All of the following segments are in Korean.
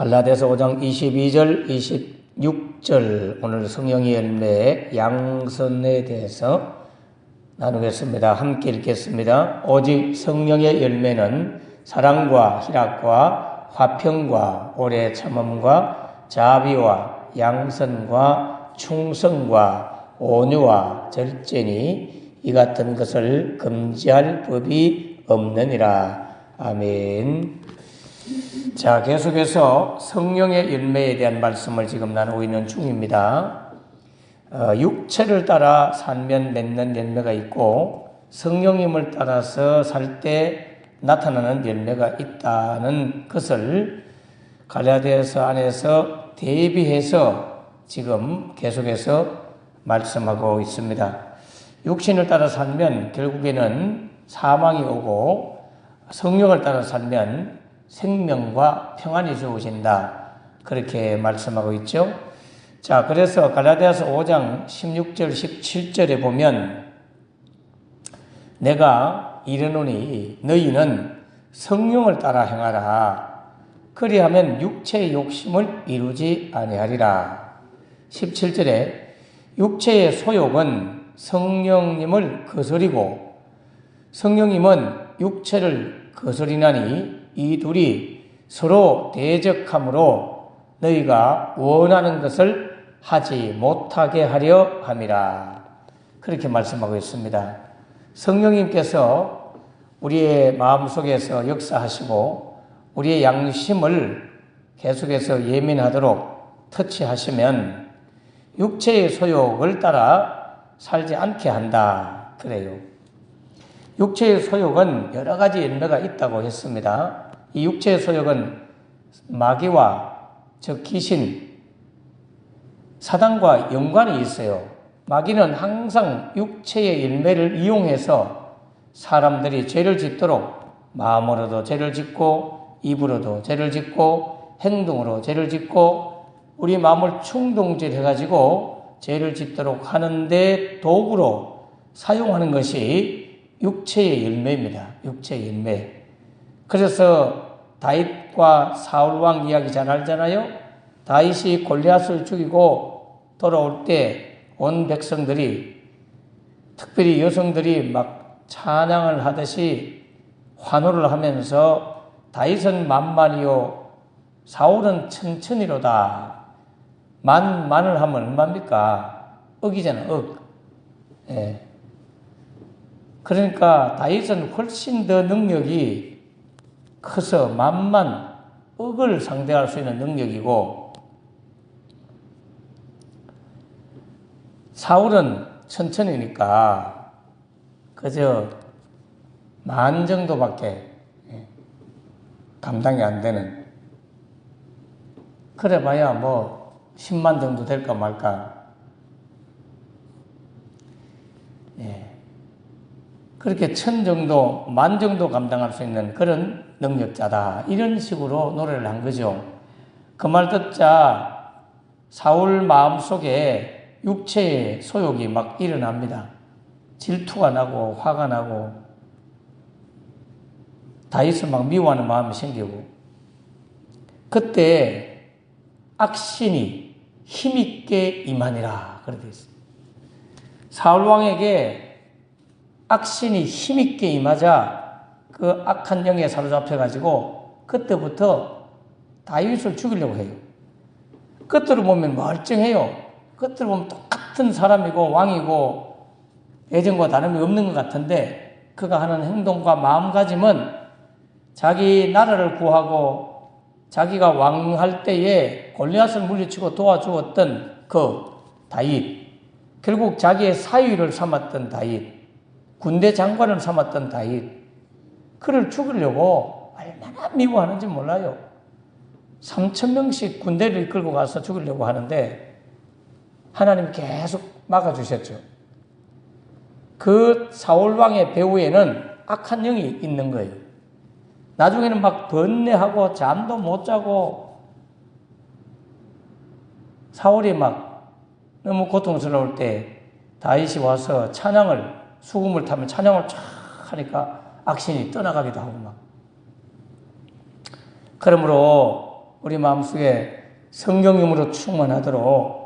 갈라디아서 5장 22절, 26절 오늘 성령의 열매 양선에 대해서 나누겠습니다. 함께 읽겠습니다. 오직 성령의 열매는 사랑과 희락과 화평과 오래 참음과 자비와 양선과 충성과 온유와 절제니 이 같은 것을 금지할 법이 없느니라. 아멘. 자, 계속해서 성령의 열매에 대한 말씀을 지금 나누고 있는 중입니다. 육체를 따라 살면 맺는 열매가 있고 성령님을 따라서 살 때 나타나는 열매가 있다는 것을 갈라디아서 안에서 대비해서 지금 계속해서 말씀하고 있습니다. 육신을 따라 살면 결국에는 사망이 오고 성령을 따라 살면 생명과 평안이 주어진다. 그렇게 말씀하고 있죠. 자, 그래서 갈라디아서 5장 16절 17절에 보면 내가 이르노니 너희는 성령을 따라 행하라. 그리하면 육체의 욕심을 이루지 아니하리라. 17절에 육체의 소욕은 성령님을 거스리고 성령님은 육체를 거스리나니 이 둘이 서로 대적함으로 너희가 원하는 것을 하지 못하게 하려 함이라. 그렇게 말씀하고 있습니다. 성령님께서 우리의 마음속에서 역사하시고 우리의 양심을 계속해서 예민하도록 터치하시면 육체의 소욕을 따라 살지 않게 한다. 그래요. 육체의 소욕은 여러 가지 열매가 있다고 했습니다. 이 육체의 소욕은 마귀와 즉 귀신, 사단과 연관이 있어요. 마귀는 항상 육체의 열매를 이용해서 사람들이 죄를 짓도록 마음으로도 죄를 짓고 입으로도 죄를 짓고 행동으로 죄를 짓고 우리 마음을 충동질해가지고 죄를 짓도록 하는데 도구로 사용하는 것이 육체의 열매입니다. 육체의 열매. 그래서 다윗과 사울왕 이야기 잘 알잖아요. 다윗이 골리앗을 죽이고 돌아올 때 온 백성들이 특별히 여성들이 막 찬양을 하듯이 환호를 하면서 다윗은 만만이요 사울은 천천히로다. 만만을 하면 얼마입니까? 억이잖아. 억. 예. 그러니까 다윗은 훨씬 더 능력이 커서 만만, 억을 상대할 수 있는 능력이고 사울은 천천히니까 그저 만 정도밖에 감당이 안 되는 그래 봐야 뭐 10만 정도 될까 말까. 예. 그렇게 1000 정도, 만 정도 감당할 수 있는 그런 능력자다. 이런 식으로 노래를 한 거죠. 그 말 듣자 사울 마음속에 육체의 소욕이 막 일어납니다. 질투가 나고 화가 나고 다윗을 막 미워하는 마음이 생기고 그때 악신이 힘있게 임하니라. 그렇게 있습니다. 사울왕에게 악신이 힘있게 임하자 그 악한 영에 사로잡혀가지고 그때부터 다윗을 죽이려고 해요. 겉으로 보면 멀쩡해요. 겉으로 보면 똑같은 사람이고 왕이고 예전과 다름이 없는 것 같은데 그가 하는 행동과 마음가짐은 자기 나라를 구하고 자기가 왕할 때에 골리앗을 물리치고 도와주었던 그 다윗, 결국 자기의 사위를 삼았던 다윗, 군대 장관을 삼았던 다윗, 그를 죽이려고 얼마나 미워하는지 몰라요. 3,000명씩 군대를 이끌고 가서 죽이려고 하는데 하나님이 계속 막아주셨죠. 그 사울왕의 배후에는 악한 영이 있는 거예요. 나중에는 막 번뇌하고 잠도 못 자고 사울이 막 너무 고통스러울 때 다윗이 와서 찬양을 수금을 타면 찬양을 쫙 하니까 악신이 떠나가기도 하고 막. 그러므로 우리 마음속에 성령님으로 충만하도록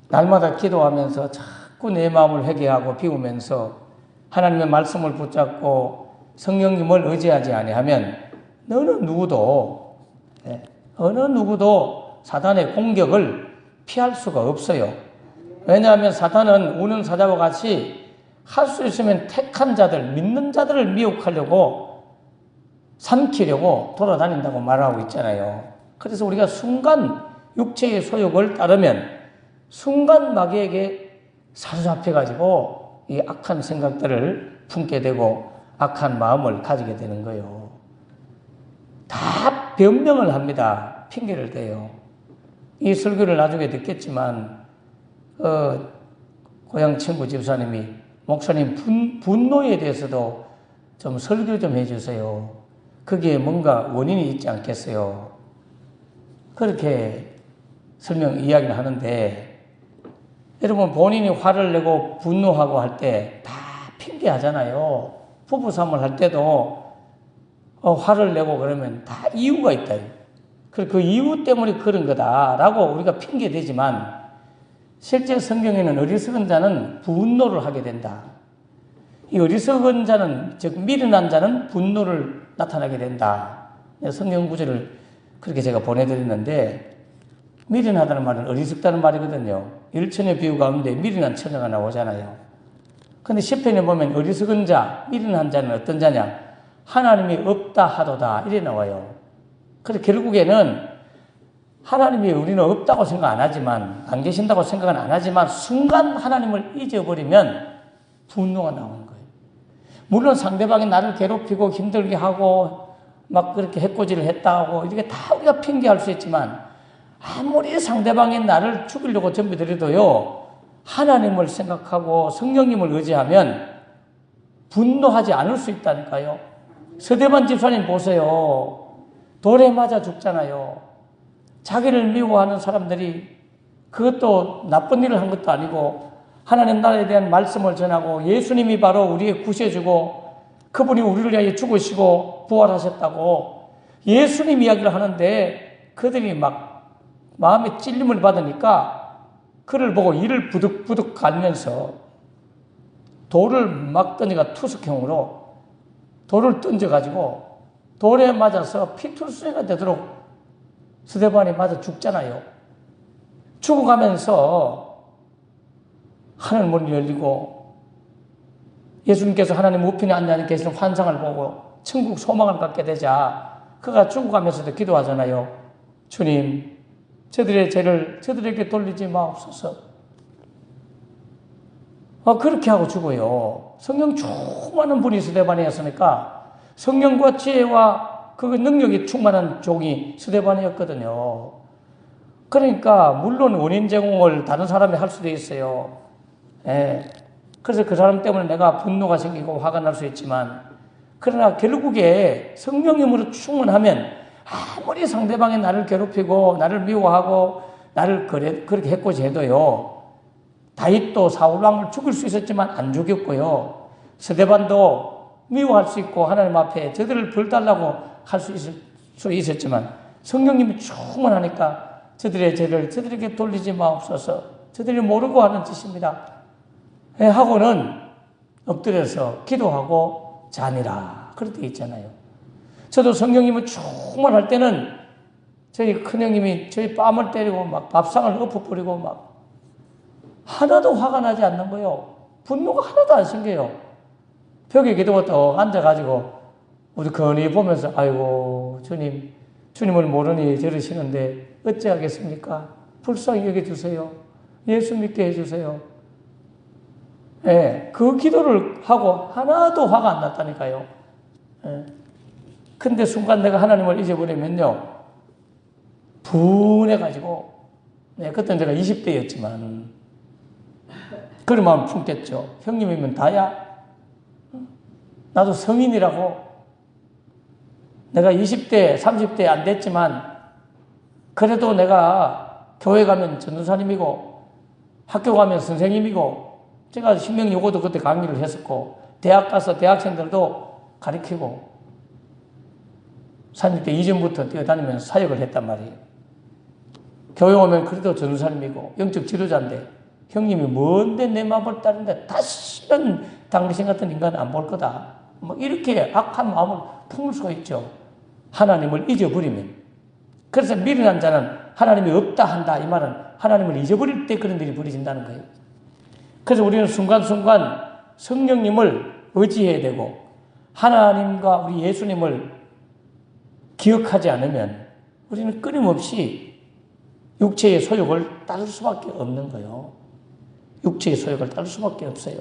날마다 기도하면서 자꾸 내 마음을 회개하고 비우면서 하나님의 말씀을 붙잡고 성령님을 의지하지 아니하면 어느 누구도 사단의 공격을 피할 수가 없어요. 왜냐하면 사단은 우는 사자와 같이 할 수 있으면 택한 자들, 믿는 자들을 미혹하려고 삼키려고 돌아다닌다고 말하고 있잖아요. 그래서 우리가 순간 육체의 소욕을 따르면 순간 마귀에게 사로잡혀가지고 이 악한 생각들을 품게 되고 악한 마음을 가지게 되는 거예요. 다 변명을 합니다. 핑계를 대요. 이 설교를 나중에 듣겠지만 고향 친구 집사님이 목사님 분노에 대해서도 좀 설교 좀 해주세요. 거기에 뭔가 원인이 있지 않겠어요? 그렇게 이야기를 하는데 여러분 본인이 화를 내고 분노하고 할 때 다 핑계하잖아요. 부부싸움을 할 때도 화를 내고 그러면 다 이유가 있다. 그 이유 때문에 그런 거다라고 우리가 핑계대지만 실제 성경에는 어리석은 자는 분노를 하게 된다. 이 어리석은 자는, 즉 미련한 자는 분노를 나타나게 된다. 성경 구절을 그렇게 제가 보내드렸는데 미련하다는 말은 어리석다는 말이거든요. 일천의 비유 가운데 미련한 처녀가 나오잖아요. 근데 시편에 보면 어리석은 자, 미련한 자는 어떤 자냐? 하나님이 없다 하도다 이래 나와요. 그래서 결국에는 하나님이 우리는 없다고 생각 안 하지만, 안 계신다고 생각은 안 하지만 순간 하나님을 잊어버리면 분노가 나오는 거예요. 물론 상대방이 나를 괴롭히고 힘들게 하고 막 그렇게 해코지를 했다고 이렇게 다 우리가 핑계할 수 있지만 아무리 상대방이 나를 죽이려고 덤비더라도요, 하나님을 생각하고 성령님을 의지하면 분노하지 않을 수 있다니까요. 서대반 집사님 보세요. 돌에 맞아 죽잖아요. 자기를 미워하는 사람들이 그것도 나쁜 일을 한 것도 아니고 하나님 나라에 대한 말씀을 전하고 예수님이 바로 우리의 구세주고 그분이 우리를 위하여 죽으시고 부활하셨다고 예수님 이야기를 하는데 그들이 막 마음에 찔림을 받으니까 그를 보고 이를 부득부득 갈면서 돌을 막 던져가 투석형으로 돌을 던져가지고 돌에 맞아서 피투성이가 되도록 스데반이 맞아 죽잖아요. 죽어가면서 하늘 문이 열리고 예수님께서 하나님 우편에 앉아 계시는 환상을 보고 천국 소망을 갖게 되자 그가 죽어가면서도 기도하잖아요. 주님, 저들의 죄를 저들에게 돌리지 마옵소서. 그렇게 하고 죽어요. 성령 충만한 분이 스데반이었으니까 성령과 지혜와 그 능력이 충만한 종이 스데반이었거든요. 그러니까 물론 원인 제공을 다른 사람이 할 수도 있어요. 그래서 그 사람 때문에 내가 분노가 생기고 화가 날 수 있지만 그러나 결국에 성령님으로 충만하면 아무리 상대방이 나를 괴롭히고 나를 미워하고 나를 그렇게 했고지 해도요. 다윗도 사울왕을 죽일 수 있었지만 안 죽였고요. 스데반도 미워할 수 있고 하나님 앞에 저들을 벌달라고 할 수 있었지만 성령님이 충만하니까 저들의 죄를 저들에게 돌리지 마옵소서. 저들이 모르고 하는 짓입니다. 하고는 엎드려서 기도하고 자니라. 그렇게 있잖아요. 저도 성령님을 충만할 때는 저희 큰형님이 저희 뺨을 때리고 막 밥상을 엎어버리고 막 하나도 화가 나지 않는 거예요. 분노가 하나도 안 생겨요. 벽에 기도가 또 앉아가지고 우리 건이 보면서 아이고 주님을 모르니 저러시는데 어찌하겠습니까? 불쌍히 여겨주세요. 예수 믿게 해주세요. 그 기도를 하고 하나도 화가 안 났다니까요. 근데 순간 내가 하나님을 잊어버리면요 분해가지고 그때는 제가 20대였지만 그런 마음 품겠죠. 형님이면 다야? 나도 성인이라고 내가 20대, 30대 안 됐지만 그래도 내가 교회 가면 전도사님이고 학교 가면 선생님이고 제가 신명요고도 그때 강의를 했었고 대학 가서 대학생들도 가르치고 30대 이전부터 뛰어다니면서 사역을 했단 말이에요. 교회 오면 그래도 전사님이고 영적 지도자인데 형님이 뭔데 내 마음을 따르는데 다시는 당신 같은 인간 안 볼 거다. 뭐 이렇게 악한 마음을 품을 수가 있죠. 하나님을 잊어버리면. 그래서 미련한 자는 하나님이 없다 한다. 이 말은 하나님을 잊어버릴 때 그런 일이 벌어진다는 거예요. 그래서 우리는 순간순간 성령님을 의지해야 되고 하나님과 우리 예수님을 기억하지 않으면 우리는 끊임없이 육체의 소욕을 따를 수밖에 없는 거예요. 육체의 소욕을 따를 수밖에 없어요.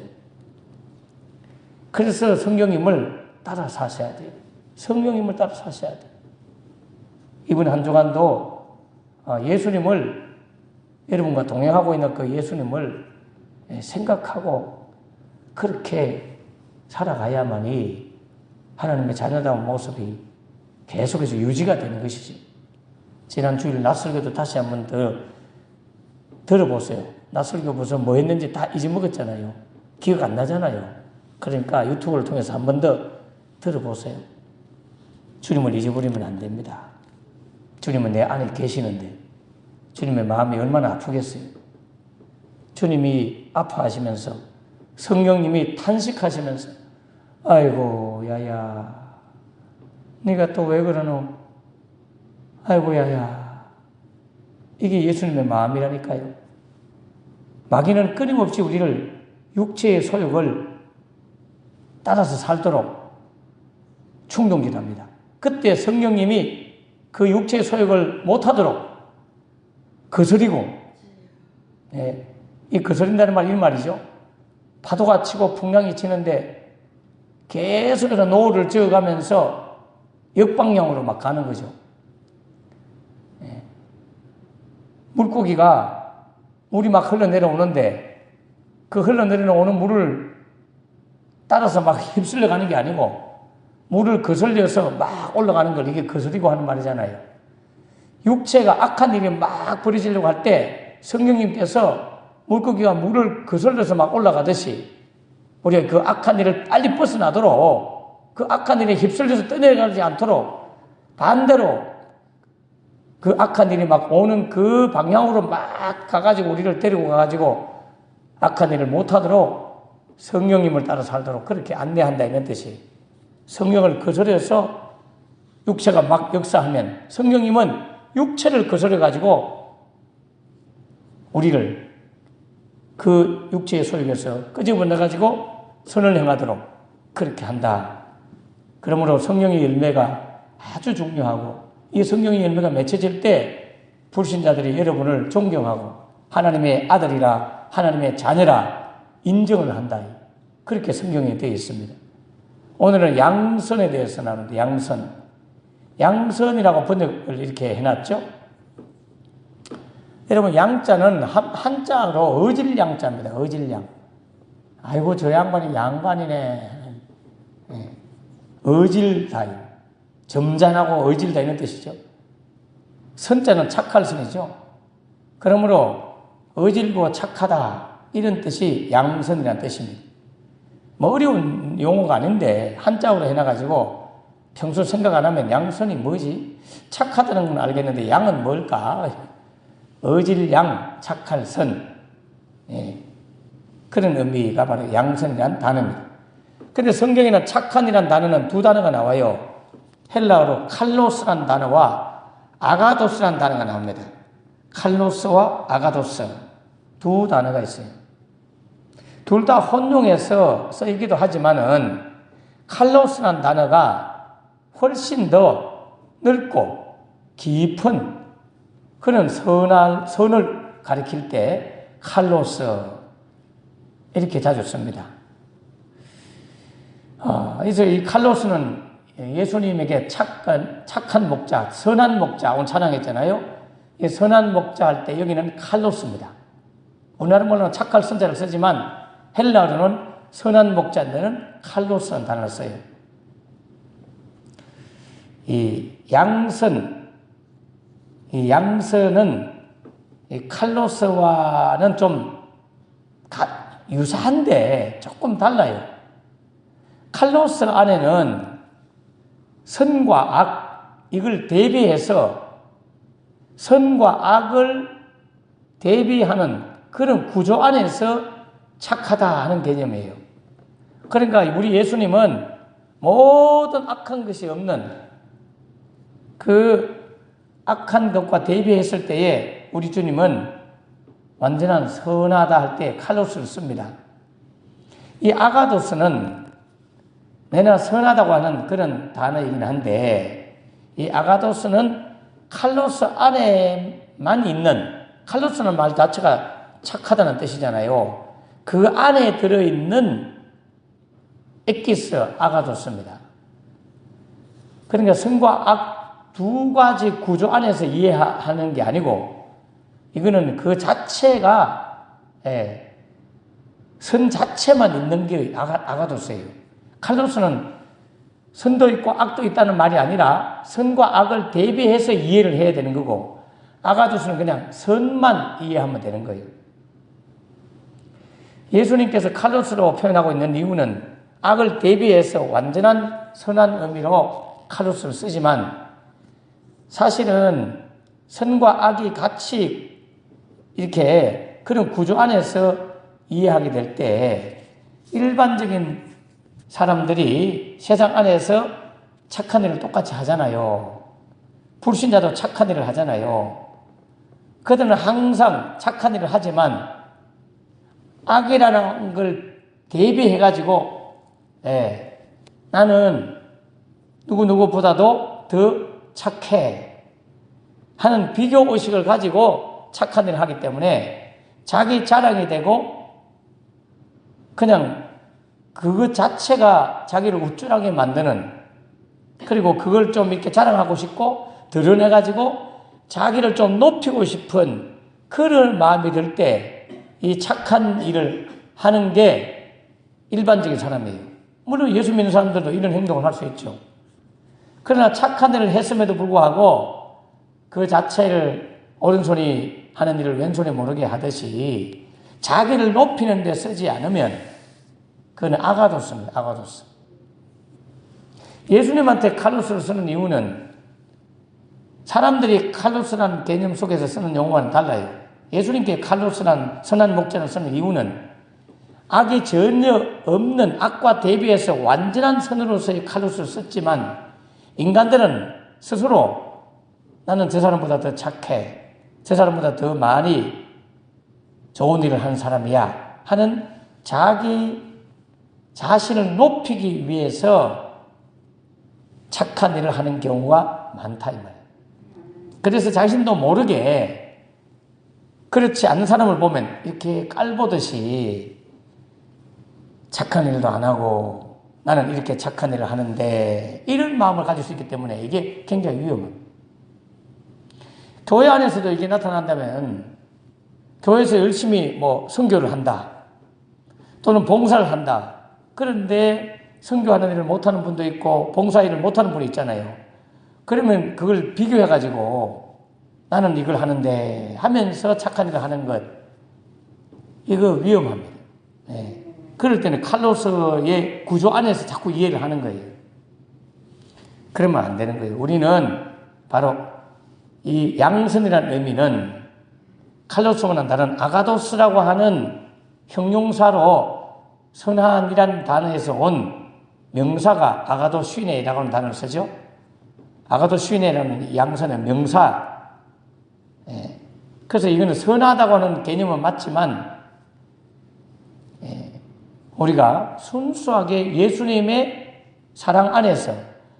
그래서 성령님을 따라 사셔야 돼요. 성령님을 따라 사셔야 돼요. 이번 한 주간도 예수님을, 여러분과 동행하고 있는 그 예수님을 생각하고 그렇게 살아가야만이 하나님의 자녀다운 모습이 계속해서 유지가 되는 것이죠. 지난 주일 낯설교도 다시 한번 더 들어보세요. 낯설교 무슨 뭐 했는지 다 잊어먹었잖아요. 기억 안 나잖아요. 그러니까 유튜브를 통해서 한 번 더 들어보세요. 주님을 잊어버리면 안 됩니다. 주님은 내 안에 계시는데 주님의 마음이 얼마나 아프겠어요. 주님이 아파하시면서 성령님이 탄식하시면서 아이고 야야 네가 또 왜 그러노? 아이고 야야. 이게 예수님의 마음이라니까요. 마귀는 끊임없이 우리를 육체의 소욕을 따라서 살도록 충동질합니다. 그때 성령님이 그 육체의 소욕을 못하도록 거스리고, 이 거스린다는 말이 이 말이죠. 파도가 치고 풍랑이 치는데 계속해서 노를 저어가면서 역방향으로 막 가는 거죠. 물고기가 물이 막 흘러내려오는데 그 흘러내려오는 물을 따라서 막 휩쓸려 가는 게 아니고 물을 거슬려서 막 올라가는 걸 이게 거스리고 하는 말이잖아요. 육체가 악한 일이 막 벌어지려고 할 때 성령님께서 물고기가 물을 거슬려서 막 올라가듯이 우리가 그 악한 일을 빨리 벗어나도록 그 악한 일에 휩쓸려서 떠내려가지 않도록 반대로 그 악한 일이 막 오는 그 방향으로 막 가가지고 우리를 데리고 가가지고 악한 일을 못하도록 성령님을 따라 살도록 그렇게 안내한다 이런 뜻이. 성령을 거스려서 육체가 막 역사하면 성령님은 육체를 거스려가지고 우리를 그 육체의 소욕에서 끄집어내가지고 선을 행하도록 그렇게 한다. 그러므로 성령의 열매가 아주 중요하고 이 성령의 열매가 맺혀질 때 불신자들이 여러분을 존경하고 하나님의 아들이라 하나님의 자녀라 인정을 한다. 그렇게 성경에 되어 있습니다. 오늘은 양선에 대해서 나누는데 양선이라고 번역을 이렇게 해놨죠. 여러분 양자는 한자로 어질양자입니다. 어질양. 아이고 저 양반이 양반이네. 어질다. 점잖하고 어질다 이런 뜻이죠. 선자는 착할 선이죠. 그러므로 어질고 착하다 이런 뜻이 양선이라는 뜻입니다. 뭐 어려운 용어가 아닌데 한자어로 해놔가지고 평소 생각 안 하면 양선이 뭐지? 착하다는 건 알겠는데 양은 뭘까? 어질양, 착할 선. 그런 의미가 바로 양선이라는 단어입니다. 그런데 성경에는 착한이라는 단어는 두 단어가 나와요. 헬라어로 칼로스라는 단어와 아가도스라는 단어가 나옵니다. 칼로스와 아가도스 두 단어가 있어요. 둘 다 혼용해서 쓰이기도 하지만은 칼로스라는 단어가 훨씬 더 넓고 깊은 그런 선을 가리킬 때 칼로스 이렇게 자주 씁니다. 그래서 이 칼로스는 예수님에게 착한 목자, 선한 목자 오늘 찬양했잖아요. 이 선한 목자 할 때 여기는 칼로스입니다. 우리나라 말로는 착할 선자를 쓰지만 헬라어로는 선한 목자들은 칼로스라는 단어를 써요. 이 양선은 이 칼로스와는 좀 유사한데 조금 달라요. 칼로스 안에는 선과 악, 이걸 대비해서 선과 악을 대비하는 그런 구조 안에서 착하다 하는 개념이에요. 그러니까 우리 예수님은 모든 악한 것이 없는 그 악한 것과 대비했을 때에 우리 주님은 완전한 선하다 할 때 칼로스를 씁니다. 이 아가도스는 내나 선하다고 하는 그런 단어이긴 한데, 이 아가도스는 칼로스 안에만 있는, 칼로스는 말 자체가 착하다는 뜻이잖아요. 그 안에 들어있는 에키스 아가도스입니다. 그러니까 선과 악 두 가지 구조 안에서 이해하는 게 아니고, 이거는 그 자체가, 선 자체만 있는 게 아가도스예요. 칼로스는 선도 있고 악도 있다는 말이 아니라 선과 악을 대비해서 이해를 해야 되는 거고, 아가도스는 그냥 선만 이해하면 되는 거예요. 예수님께서 칼로스로 표현하고 있는 이유는 악을 대비해서 완전한 선한 의미로 칼로스를 쓰지만, 사실은 선과 악이 같이 이렇게 그런 구조 안에서 이해하게 될 때 일반적인 사람들이 세상 안에서 착한 일을 똑같이 하잖아요. 불신자도 착한 일을 하잖아요. 그들은 항상 착한 일을 하지만 악이라는 걸 대비해가지고 나는 누구보다도 더 착해 하는 비교의식을 가지고 착한 일을 하기 때문에 자기 자랑이 되고 그냥 그것 자체가 자기를 우쭐하게 만드는, 그리고 그걸 좀 이렇게 자랑하고 싶고 드러내가지고 자기를 좀 높이고 싶은 그런 마음이 들 때 이 착한 일을 하는 게 일반적인 사람이에요. 물론 예수 믿는 사람들도 이런 행동을 할 수 있죠. 그러나 착한 일을 했음에도 불구하고 그 자체를 오른손이 하는 일을 왼손이 모르게 하듯이 자기를 높이는 데 쓰지 않으면 그건 아가도스입니다. 아가도스. 예수님한테 칼로스를 쓰는 이유는 사람들이 칼로스라는 개념 속에서 쓰는 용어와는 달라요. 예수님께 칼로스란 선한 목자를 쓰는 이유는 악이 전혀 없는 악과 대비해서 완전한 선으로서의 칼로스를 썼지만, 인간들은 스스로 나는 저 사람보다 더 착해, 저 사람보다 더 많이 좋은 일을 하는 사람이야 하는 자기 자신을 높이기 위해서 착한 일을 하는 경우가 많다 이 말이에요. 그래서 자신도 모르게 그렇지 않는 사람을 보면 이렇게 깔보듯이 착한 일도 안 하고 나는 이렇게 착한 일을 하는데, 이런 마음을 가질 수 있기 때문에 이게 굉장히 위험합니다. 교회 안에서도 이게 나타난다면 교회에서 열심히 선교를 한다 또는 봉사를 한다. 그런데 선교하는 일을 못하는 분도 있고 봉사 일을 못하는 분이 있잖아요. 그러면 그걸 비교해가지고 나는 이걸 하는데 하면서 착한 일을 하는 것, 이거 위험합니다. 네. 그럴 때는 칼로스의 구조 안에서 자꾸 이해를 하는 거예요. 그러면 안 되는 거예요. 우리는 바로 이 양선이라는 의미는 칼로스와는 다른 아가도스라고 하는 형용사로 선한이라는 단어에서 온 명사가 아가도슈네라고 하는 단어를 쓰죠. 아가도슈네라는 양선의 명사. 그래서 이거는 선하다고 하는 개념은 맞지만 우리가 순수하게 예수님의 사랑 안에서,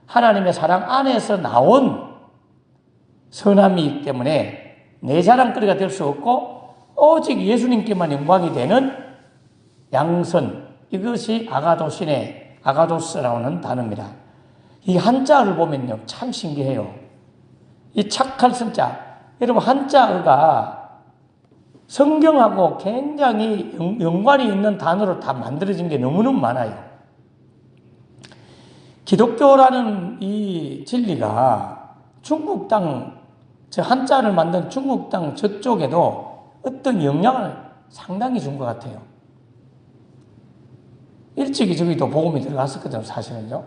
하나님의 사랑 안에서 나온 선함이기 때문에 내 자랑거리가 될 수 없고 오직 예수님께만 영광이 되는 양선, 이것이 아가도시네, 아가도스라고 하는 단어입니다. 이 한자를 보면요 참 신기해요. 이 착할 선자, 여러분 한자어가 성경하고 굉장히 연관이 있는 단어로 다 만들어진 게 너무너무 많아요. 기독교라는 이 진리가 중국 땅, 저 한자를 만든 중국 땅 저쪽에도 어떤 영향을 상당히 준 것 같아요. 일찍이 저기도 복음이 들어갔었거든요, 사실은요.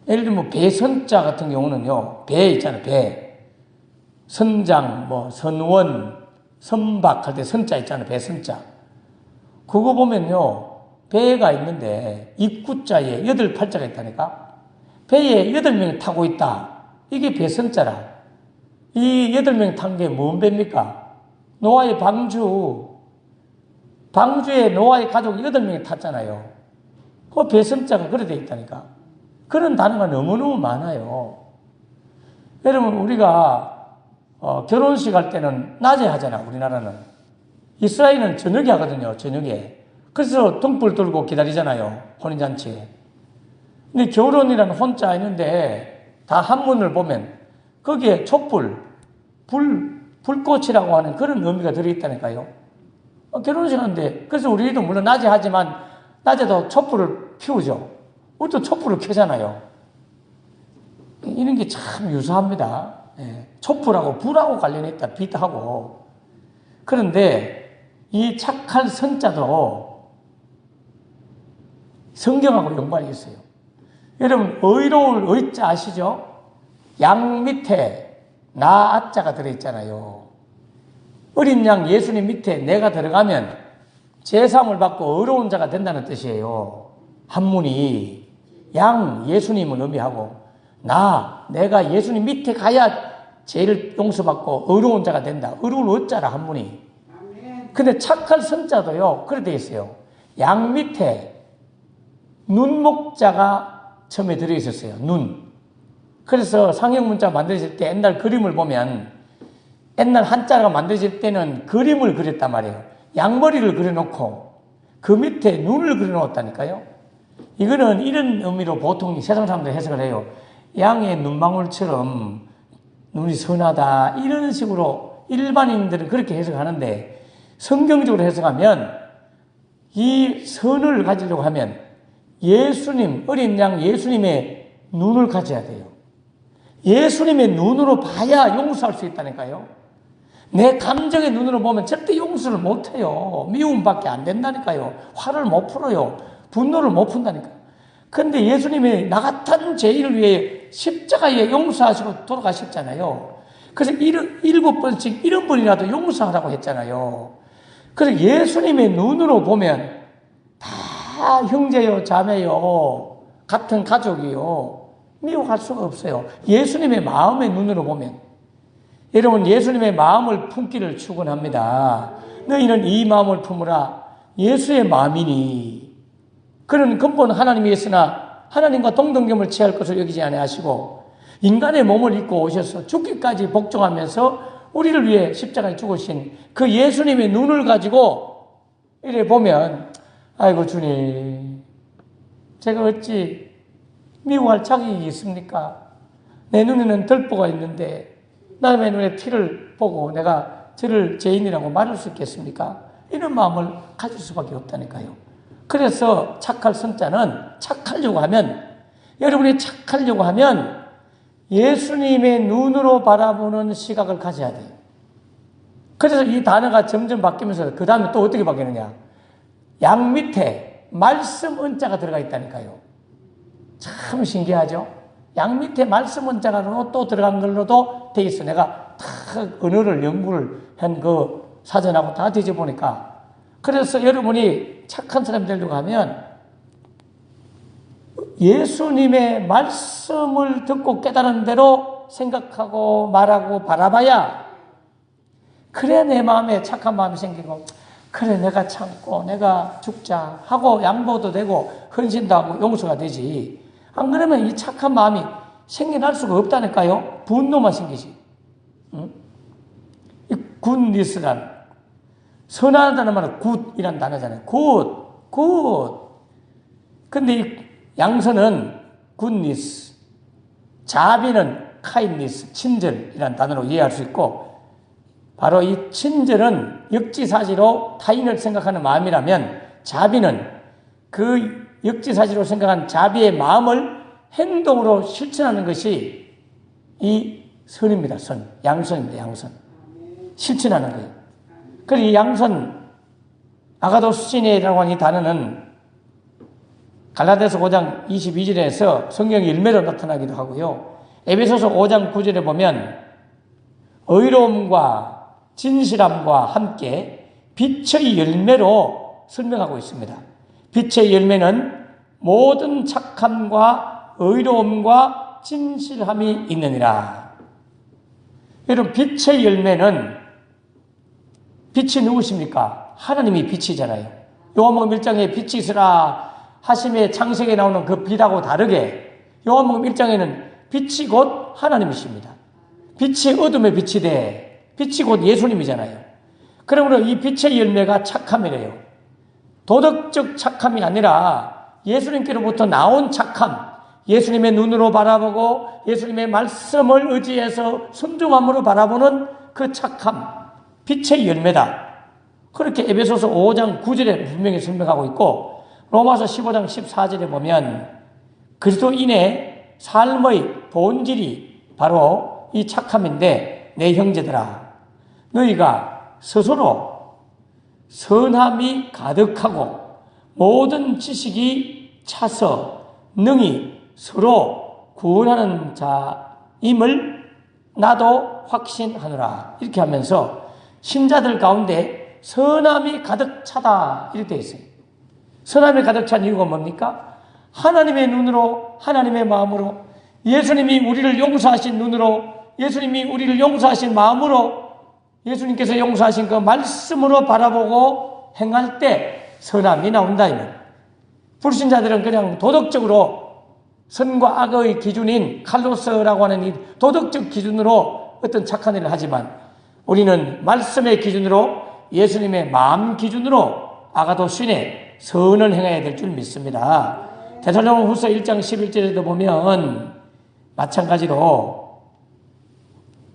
예를 들면 배선자 같은 경우는요, 배 있잖아요, 배. 선장, 뭐, 선원, 선박 할 때 선자 있잖아요, 배선자. 그거 보면요, 배가 있는데 입구자에 8팔자가 있다니까. 배에 8명이 타고 있다. 이게 배선자라. 이 8명이 탄 게 뭔 배입니까? 노아의 방주. 방주에 노아의 가족 8명이 탔잖아요. 그 배선자가 그래 돼 있다니까. 그런 단어가 너무너무 많아요. 여러분, 우리가 결혼식 할 때는 낮에 하잖아, 우리나라는. 이스라엘은 저녁에 하거든요, 저녁에. 그래서 등불 들고 기다리잖아요, 혼인잔치에. 근데 결혼이라는 혼자 있는데 다 한문을 보면 거기에 촛불, 불꽃이라고 하는 그런 의미가 들어있다니까요. 결혼식 하는데, 그래서 우리도 물론 낮에 하지만 낮에도 촛불을 피우죠. 우리도 촛불을 켜잖아요. 이런 게 참 유사합니다. 촛불하고 불하고 관련이 있다, 빛하고. 그런데 이 착할 선자도 성경하고 연관이 있어요. 여러분, 의로울 의자 아시죠? 양 밑에 나 아자가 들어있잖아요. 어린 양 예수님 밑에 내가 들어가면 제사함을 받고 의로운 자가 된다는 뜻이에요. 한문이 양 예수님을 의미하고 내가 예수님 밑에 가야 죄를 용서받고 의로운 자가 된다. 의로울 의자라 한문이. 근데 착할 선자도요, 그래 돼 있어요. 양 밑에 눈목자가 처음에 들어있었어요. 눈. 그래서 상형문자 만들어질 때 옛날 그림을 보면 옛날 한자가 만들어질 때는 그림을 그렸단 말이에요. 양머리를 그려놓고 그 밑에 눈을 그려놓았다니까요. 이거는 이런 의미로 보통 세상 사람들이 해석을 해요. 양의 눈망울처럼 눈이 선하다, 이런 식으로 일반인들은 그렇게 해석하는데, 성경적으로 해석하면 이 선을 가지려고 하면 예수님, 어린 양 예수님의 눈을 가져야 돼요. 예수님의 눈으로 봐야 용서할 수 있다니까요. 내 감정의 눈으로 보면 절대 용서를 못해요. 미움밖에 안 된다니까요. 화를 못 풀어요. 분노를 못 푼다니까요. 그런데 예수님이 나 같은 죄인을 위해 십자가에 용서하시고 돌아가셨잖아요. 그래서 7번씩 70번이라도 용서하라고 했잖아요. 그래서 예수님의 눈으로 보면 다 형제요, 자매요, 같은 가족이요. 미워할 수가 없어요. 예수님의 마음의 눈으로 보면. 여러분, 예수님의 마음을 품기를 축원합니다. 너희는 이 마음을 품으라. 예수의 마음이니. 그런 근본 하나님이었으나 하나님과 동등됨을 취할 것을 여기지 아니하시고 인간의 몸을 입고 오셔서 죽기까지 복종하면서 우리를 위해 십자가에 죽으신 그 예수님의 눈을 가지고 이래 보면, 아이고 주님, 제가 어찌 미워할 자격이 있습니까? 내 눈에는 들보가 있는데 남의 눈에 피를 보고 내가 저를 죄인이라고 말할 수 있겠습니까? 이런 마음을 가질 수밖에 없다니까요. 그래서 착할 선자는 착하려고 하면, 여러분이 착하려고 하면 예수님의 눈으로 바라보는 시각을 가져야 돼요. 그래서 이 단어가 점점 바뀌면서 그 다음에 또 어떻게 바뀌느냐. 양 밑에 말씀 은자가 들어가 있다니까요. 참 신기하죠? 양 밑에 말씀 은자가 또 들어간 걸로도 돼 있어. 내가 다 언어를 연구를 한 그 사전하고 다 뒤져보니까. 그래서 여러분이 착한 사람이 되려고 하면 예수님의 말씀을 듣고 깨달은 대로 생각하고 말하고 바라봐야, 그래 내 마음에 착한 마음이 생기고, 그래 내가 참고 내가 죽자 하고 양보도 되고 헌신도 하고 용서가 되지. 안 그러면 이 착한 마음이 생겨날 수가 없다니까요. 분노만 생기지. 응? 이 굿니스란, 선하다는 말은 굿이란 단어잖아요. 굿. 근데 이 양선은 굿니스, 자비는 카인니스, 친절이란 단어로 이해할 수 있고, 바로 이 친절은 역지사지로 타인을 생각하는 마음이라면, 자비는 그 역지사지로 생각한 자비의 마음을 행동으로 실천하는 것이 이 선입니다. 선. 양선입니다. 양선. 실천하는 거예요. 그리고 이 양선, 아가도스시네라고 하는 이 단어는 갈라디아서 5장 22절에서 성령의 열매로 나타나기도 하고요. 에베소서 5장 9절에 보면 의로움과 진실함과 함께 빛의 열매로 설명하고 있습니다. 빛의 열매는 모든 착함과 의로움과 진실함이 있느니라. 여러분, 빛의 열매는, 빛이 누구십니까? 하나님이 빛이잖아요. 요한복음 1장에 빛이 있으라 하심의 창세기에 나오는 그 빛하고 다르게 요한복음 1장에는 빛이 곧 하나님이십니다. 빛이 어둠의 빛이 돼. 빛이 곧 예수님이잖아요. 그러므로 이 빛의 열매가 착함이래요. 도덕적 착함이 아니라 예수님께로부터 나온 착함, 예수님의 눈으로 바라보고 예수님의 말씀을 의지해서 순종함으로 바라보는 그 착함, 빛의 열매다. 그렇게 에베소서 5장 9절에 분명히 설명하고 있고, 로마서 15장 14절에 보면 그리스도인의 삶의 본질이 바로 이 착함인데, 내 형제들아, 너희가 스스로 선함이 가득하고 모든 지식이 차서 능히 서로 구원하는 자임을 나도 확신하노라. 이렇게 하면서 신자들 가운데 선함이 가득 차다 이렇게 되어 있어요. 선함이 가득 찬 이유가 뭡니까? 하나님의 눈으로, 하나님의 마음으로, 예수님이 우리를 용서하신 눈으로, 예수님이 우리를 용서하신 마음으로, 예수님께서 용서하신 그 말씀으로 바라보고 행할 때 선함이 나온다. 불신자들은 그냥 도덕적으로 선과 악의 기준인 칼로스라고 하는 이 도덕적 기준으로 어떤 착한 일을 하지만, 우리는 말씀의 기준으로, 예수님의 마음 기준으로 아가도신의 선을 행해야 될 줄 믿습니다. 데살로니가후서 1장 11절에도 보면 마찬가지로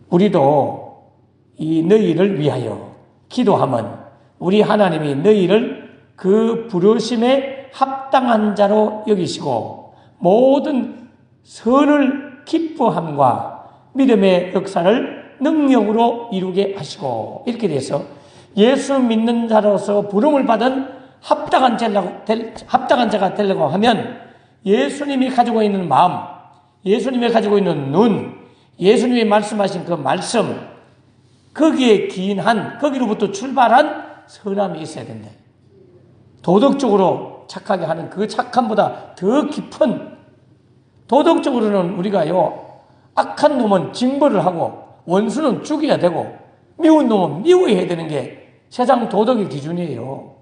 우리도 이 너희를 위하여 기도하면 우리 하나님이 너희를 그 부르심에 합당한 자로 여기시고 모든 선을 기뻐함과 믿음의 역사를 능력으로 이루게 하시고, 이렇게 돼서 예수 믿는 자로서 부름을 받은 합당한 자가 되려고 하면 예수님이 가지고 있는 마음, 예수님이 가지고 있는 눈, 예수님이 말씀하신 그 말씀, 거기에 기인한, 거기로부터 출발한 선함이 있어야 된다. 도덕적으로 착하게 하는 그 착함보다 더 깊은, 도덕적으로는 우리가요, 악한 놈은 징벌을 하고 원수는 죽여야 되고 미운 놈은 미워해야 되는 게 세상 도덕의 기준이에요.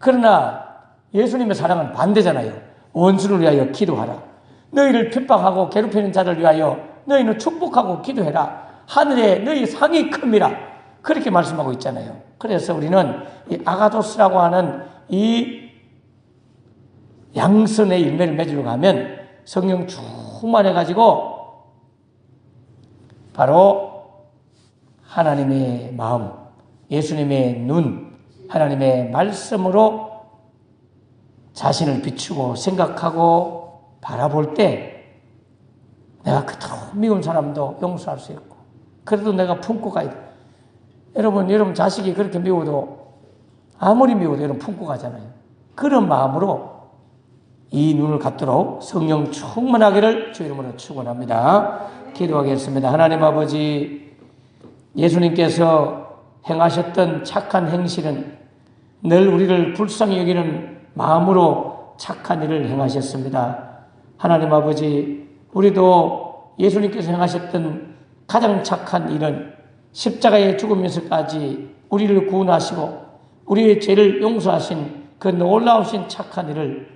그러나 예수님의 사랑은 반대잖아요. 원수를 위하여 기도하라. 너희를 핍박하고 괴롭히는 자를 위하여 너희는 축복하고 기도해라. 하늘에 너희 상이 큽니다. 그렇게 말씀하고 있잖아요. 그래서 우리는 이 아가도스라고 하는 이 양선의 열매를 맺으려고 하면 성령 충만해가지고 바로 하나님의 마음, 예수님의 눈, 하나님의 말씀으로 자신을 비추고 생각하고 바라볼 때 내가 그토록 미운 사람도 용서할 수 있고, 그래도 내가 품고 가야 돼. 여러분 자식이 그렇게 미워도, 아무리 미워도 여러분 품고 가잖아요. 그런 마음으로 이 눈을 갖도록 성령 충만하기를 주 이름으로 축원합니다. 기도하겠습니다. 하나님 아버지, 예수님께서 행하셨던 착한 행실은 늘 우리를 불쌍히 여기는 마음으로 착한 일을 행하셨습니다. 하나님 아버지, 우리도 예수님께서 행하셨던 가장 착한 일은 십자가에 죽으면서까지 우리를 구원하시고 우리의 죄를 용서하신 그 놀라우신 착한 일을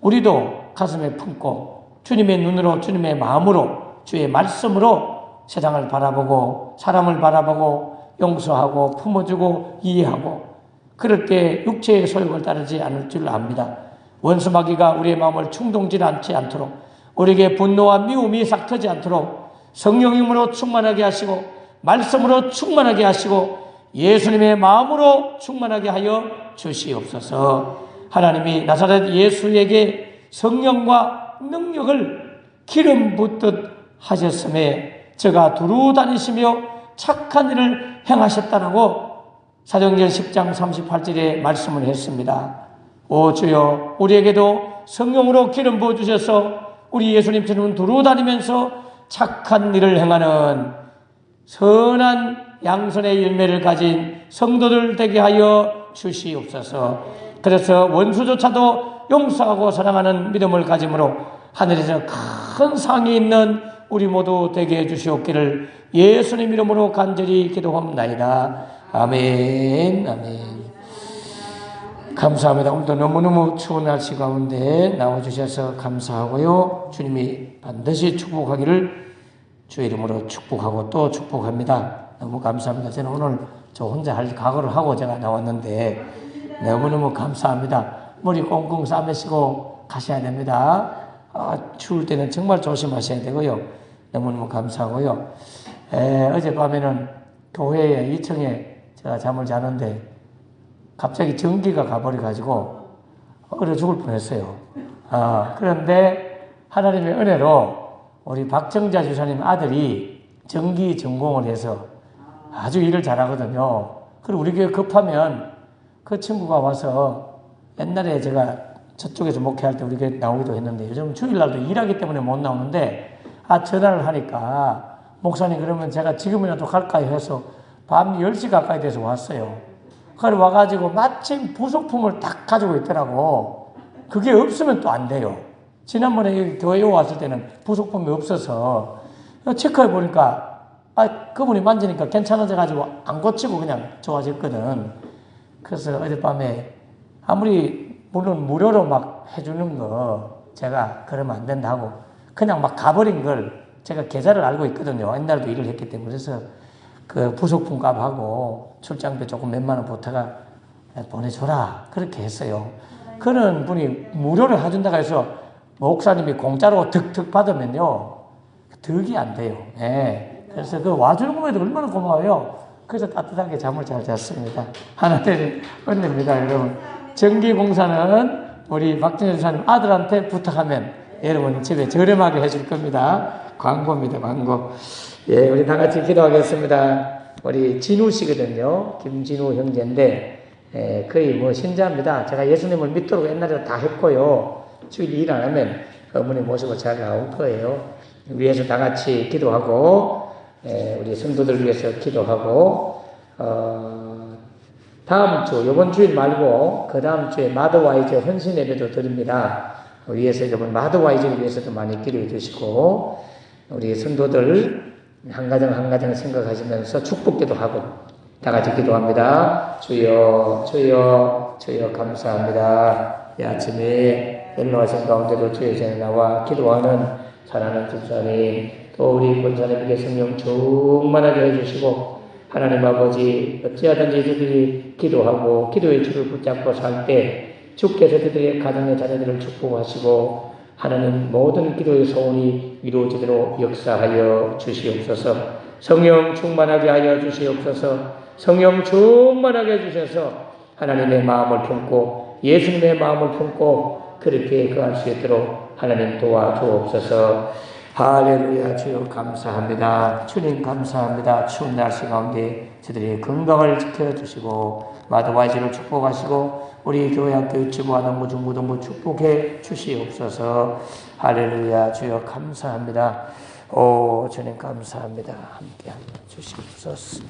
우리도 가슴에 품고 주님의 눈으로, 주님의 마음으로, 주의 말씀으로 세상을 바라보고 사람을 바라보고 용서하고 품어주고 이해하고, 그럴 때 육체의 소욕을 따르지 않을 줄 압니다. 원수마귀가 우리의 마음을 충동질 않지 않도록, 우리에게 분노와 미움이 싹트지 않도록 성령님으로 충만하게 하시고 말씀으로 충만하게 하시고 예수님의 마음으로 충만하게 하여 주시옵소서. 하나님이 나사렛 예수에게 성령과 능력을 기름 붓듯 하셨음에 저가 두루 다니시며 착한 일을 행하셨다라고 사도행전 10장 38절에 말씀을 했습니다. 오 주여, 우리에게도 성령으로 기름 부어주셔서 우리 예수님처럼 두루 다니면서 착한 일을 행하는 선한 양선의 열매를 가진 성도들 되게 하여 주시옵소서. 그래서 원수조차도 용서하고 사랑하는 믿음을 가짐으로 하늘에서 큰 상이 있는 우리 모두 되게 해주시옵기를 예수님 이름으로 간절히 기도합나이다. 아멘. 아멘. 감사합니다. 오늘도 너무너무 추운 날씨 가운데 나와주셔서 감사하고요. 주님이 반드시 축복하기를 주의 이름으로 축복하고 또 축복합니다. 너무 감사합니다. 저는 오늘 저 혼자 할 각오를 하고 제가 나왔는데 너무너무 감사합니다. 머리 꽁꽁 싸매시고 가셔야 됩니다. 추울 때는 정말 조심하셔야 되고요. 너무너무 감사하고요. 어젯밤에는 교회에 2층에 제가 잠을 자는데 갑자기 전기가 가버려가지고 얼어 죽을 뻔했어요. 그런데 하나님의 은혜로 우리 박정자 주사님 아들이 전기 전공을 해서 아주 일을 잘하거든요. 그리고 우리 교회 급하면 그 친구가 와서 옛날에 제가 저쪽에서 목회할 때 우리 교회 나오기도 했는데 요즘 주일날도 일하기 때문에 못 나오는데 전화를 하니까 목사님 그러면 제가 지금이라도 갈까요 해서 밤 10시 가까이 돼서 왔어요. 그걸 와가지고 마침 부속품을 딱 가지고 있더라고. 그게 없으면 또 안 돼요. 지난번에 교회에 왔을 때는 부속품이 없어서 체크해 보니까 그분이 만지니까 괜찮아져가지고 안 고치고 그냥 좋아졌거든. 그래서 어젯밤에 아무리 물론 무료로 막 해주는 거 제가 그러면 안 된다고 그냥 막 가버린 걸 제가 계좌를 알고 있거든요. 옛날에도 일을 했기 때문에. 그래서 그 부속품 값하고 출장비 조금 몇만 원 보태가 보내줘라. 그렇게 했어요. 그런 분이 무료로 해준다고 해서 목사님이 공짜로 득득 받으면요. 득이 안 돼요. 네. 그래서 그 와주는 것에도 얼마나 고마워요. 그래서 따뜻하게 잠을 잘 잤습니다. 하나님의 은혜입니다, 여러분. 전기공사는 우리 박정현 주사님 아들한테 부탁하면 여러분 집에 저렴하게 해줄 겁니다. 광고입니다, 광고. 예, 우리 다 같이 기도하겠습니다. 우리 진우 씨거든요. 김진우 형제인데, 거의 뭐 신자입니다. 제가 예수님을 믿도록 옛날에 다 했고요. 주일 일 안 하면 어머니 모시고 잘 나올 거예요. 위에서 다 같이 기도하고, 우리 성도들 위해서 기도하고, 다음 주, 이번 주일 말고, 그 다음 주에 마더와이즈 헌신 예배도 드립니다. 위에서 이번 마더와이즈를 위해서도 많이 기도해 주시고, 우리 성도들, 한 가정 한 가정 생각하시면서 축복기도 하고 다 같이 기도합니다. 주여 주여 주여 감사합니다. 이 아침에 연로하신 가운데도 주의 전에 나와 기도하는 사랑하는 집사님 또 우리 권사님에게 성령 충만하게 해주시고 하나님 아버지 어찌하든지 저들이 기도하고 기도의 줄을 붙잡고 살 때 주께서 그들의 가정의 자녀들을 축복하시고 하나님 모든 기도의 소원이 이루어지도록 역사하여 주시옵소서. 성령 충만하게 하여 주시옵소서. 성령 충만하게 해주셔서 하나님의 마음을 품고 예수님의 마음을 품고 그렇게 거할 수 있도록 하나님 도와주옵소서. 할렐루야. 주여 감사합니다. 주님 감사합니다. 추운 날씨 가운데 저들의 건강을 지켜주시고 마더와이즈를 축복하시고 우리 교회학교 유치부 아동부 중고등부 축복해 주시옵소서. 할렐루야. 주여 감사합니다. 오 주님 감사합니다. 함께 주시옵소서.